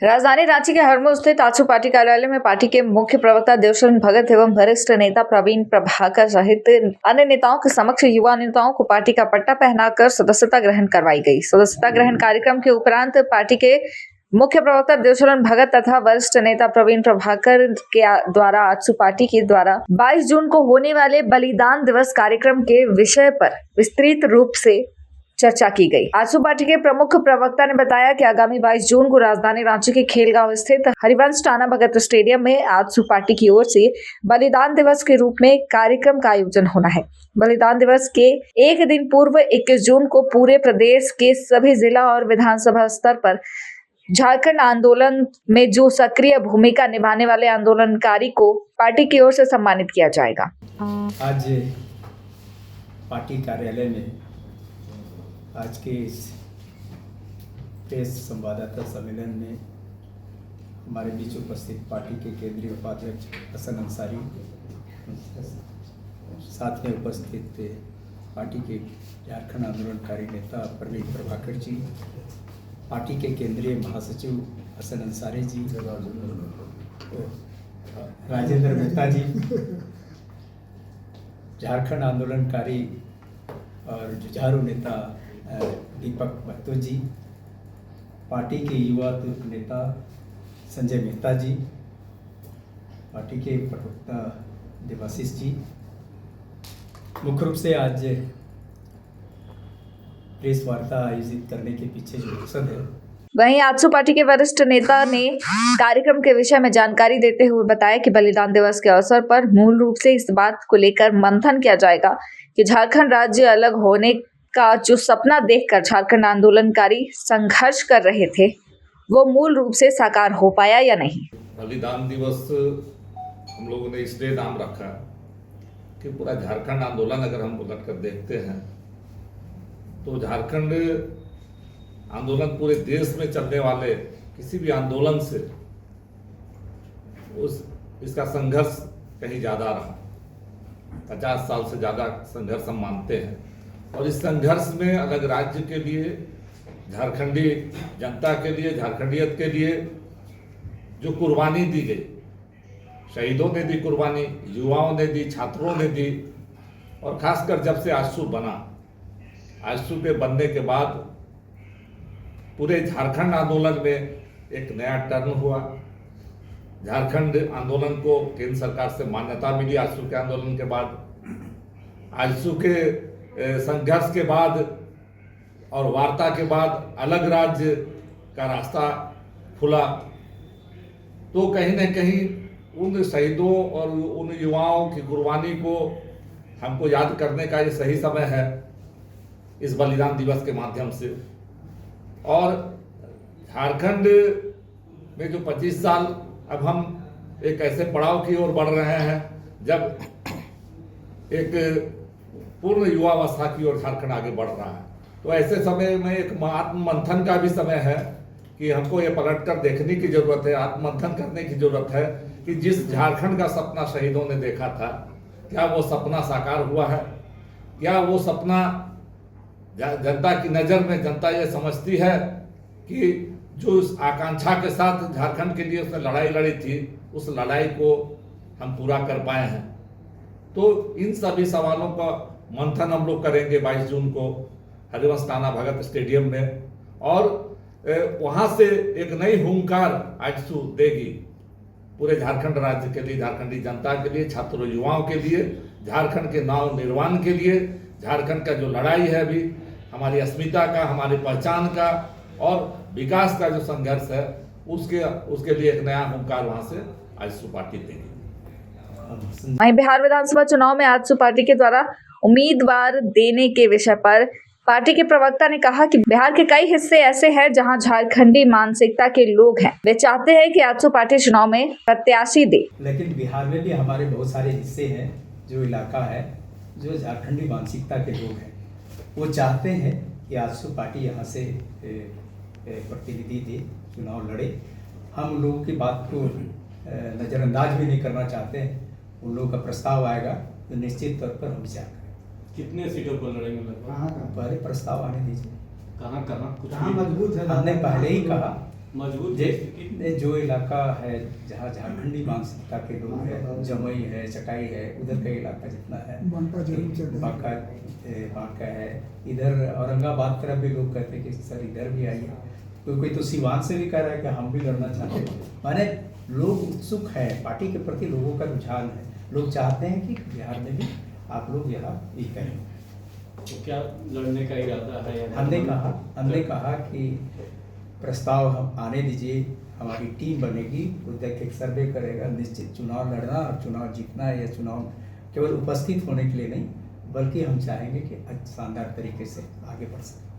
राजधानी रांची के हरमू स्थित आजसू पार्टी कार्यालय में पार्टी के मुख्य प्रवक्ता देवशरण भगत एवं वरिष्ठ नेता प्रवीण प्रभाकर सहित अन्य नेताओं के समक्ष युवा नेताओं को पार्टी का पट्टा पहनाकर सदस्यता ग्रहण करवाई गई। सदस्यता ग्रहण कार्यक्रम के उपरांत पार्टी के मुख्य प्रवक्ता देवशरण भगत तथा वरिष्ठ नेता प्रवीण प्रभाकर के द्वारा आजसू पार्टी के द्वारा 22 जून को होने वाले बलिदान दिवस कार्यक्रम के विषय पर विस्तृत रूप से चर्चा की गई। आजसू पार्टी के प्रमुख प्रवक्ता ने बताया कि आगामी 22 जून को राजधानी रांची के खेलगांव स्थित हरिवंश टाना भगत स्टेडियम में आजसू पार्टी की ओर से बलिदान दिवस के रूप में कार्यक्रम का आयोजन होना है। बलिदान दिवस के एक दिन पूर्व 21 जून को पूरे प्रदेश के सभी जिला और विधानसभा स्तर पर झारखंड आंदोलन में जो सक्रिय भूमिका निभाने वाले आंदोलनकारी को पार्टी की ओर से सम्मानित किया जाएगा। आज पार्टी कार्यालय में आज के इस प्रेस संवाददाता सम्मेलन में हमारे बीच उपस्थित पार्टी के केंद्रीय उपाध्यक्ष हसन अंसारी, साथ में उपस्थित पार्टी के झारखंड आंदोलनकारी नेता प्रवीण प्रभाकर जी, पार्टी के केंद्रीय महासचिव हसन अंसारी जी, राजेंद्र मेहता जी, झारखंड आंदोलनकारी और जुझारू नेता दीपक महतो जी, पार्टी के युवा नेता संजय मेहता जी, पार्टी के प्रवक्ता देवाशीष जी। मुख्य रूप से आज प्रेस वार्ता आयोजित करने के पीछे जो मकसद है, वहीं आजसू पार्टी के वरिष्ठ नेता ने कार्यक्रम के विषय में जानकारी देते हुए बताया कि बलिदान दिवस के अवसर पर मूल रूप से इस बात को लेकर मंथन किया जाएगा कि झारखंड राज्य अलग होने का जो सपना देखकर झारखंड आंदोलनकारी संघर्ष कर रहे थे वो मूल रूप से साकार हो पाया या नहीं। बलिदान दिवस हम लोगों ने इसलिए नाम रखा कि पूरा झारखंड आंदोलन अगर हम उलट कर देखते हैं तो झारखंड आंदोलन पूरे देश में चलने वाले किसी भी आंदोलन से इसका संघर्ष कहीं ज़्यादा रहा। 50 साल से ज़्यादा संघर्ष हम मानते हैं और इस संघर्ष में अलग राज्य के लिए, झारखंडी जनता के लिए, झारखंडियत के लिए जो कुर्बानी दी गई, शहीदों ने दी कुर्बानी, युवाओं ने दी, छात्रों ने दी, और खासकर जब से आजसू बना, आजसू के बनने के बाद पूरे झारखंड आंदोलन में एक नया टर्न हुआ। झारखंड आंदोलन को केंद्र सरकार से मान्यता मिली आजसू के आंदोलन के बाद। आजसू के संघर्ष के बाद और वार्ता के बाद अलग राज्य का रास्ता खुला। तो कहीं न कहीं उन शहीदों और उन युवाओं की कुर्बानी को हमको याद करने का ये सही समय है इस बलिदान दिवस के माध्यम से। और झारखंड में जो 25 साल अब हम एक ऐसे पड़ाव की ओर बढ़ रहे हैं जब एक पूर्ण युवावस्था की ओर झारखंड आगे बढ़ रहा है। तो ऐसे समय में एक आत्ममंथन का भी समय है कि हमको ये पलटकर देखने की जरूरत है, आत्ममंथन करने की जरूरत है कि जिस झारखंड का सपना शहीदों ने देखा था, क्या वो सपना साकार हुआ है? क्या वो सपना जनता की नज़र में जनता ये समझती है कि जो उस आकांक्षा के साथ झारखंड के लिए उसने लड़ाई लड़ी थी, उस लड़ाई को हम पूरा कर पाए हैं? तो इन सभी सवालों का मंथन हम लोग करेंगे 22 जून को हरिवंश टाना भगत स्टेडियम में, और वहाँ से एक नई हुंकार आजसू देगी पूरे झारखंड राज्य के लिए, झारखंडी जनता के लिए, छात्रों युवाओं के लिए, झारखंड के नव निर्माण के लिए। झारखंड का जो लड़ाई है अभी हमारी अस्मिता का, हमारी पहचान का और विकास का जो संघर्ष है उसके लिए एक नया हुंकार वहाँ से आजसू पार्टी देगी। वहीं बिहार विधानसभा चुनाव में आजसू पार्टी के द्वारा उम्मीदवार देने के विषय पर पार्टी के प्रवक्ता ने कहा कि बिहार के कई हिस्से ऐसे हैं जहां झारखंडी मानसिकता के लोग हैं, वे चाहते हैं कि आजसू पार्टी चुनाव में प्रत्याशी दे। लेकिन बिहार में भी हमारे बहुत सारे हिस्से हैं, जो इलाका है जो झारखंडी मानसिकता के लोग हैं, वो चाहते हैं कि आजसू पार्टी यहाँ से प्रतिनिधि दे, चुनाव लड़े। हम लोगों की बात को नज़रअंदाज भी नहीं करना चाहते हैं। उन लोगों का प्रस्ताव आएगा तो निश्चित तौर पर हम क्या करें। कितने सीटों पर लड़ेंगे लगभग? पहले प्रस्ताव आने दीजिए। कहाँ कुछ मजबूत है। हमने पहले ही कहा मजबूत जो इलाका है जहाँ झारखंडी मानसिकता के लोग हैं, जमुई है, चकाई है, उधर का इलाका जितना है, बांका है, इधर औरंगाबाद तरफ भी लोग कहते हैं कि सर इधर भी आइए। कोई तो सिवान से भी कह रहा है कि हम भी लड़ना चाहते हैं। माने लोग उत्सुक है, पार्टी के प्रति लोगों का रुझान है, लोग चाहते हैं कि बिहार में भी आप लोग यहाँ ये करें। तो क्या लड़ने का इरादा है? हमने कहा कि प्रस्ताव हम आने दीजिए, हमारी टीम बनेगी, उधर एक सर्वे करेगा, निश्चित चुनाव लड़ना और चुनाव जीतना है, या चुनाव केवल उपस्थित होने के लिए नहीं, बल्कि हम चाहेंगे कि शानदार तरीके से आगे बढ़ सकें।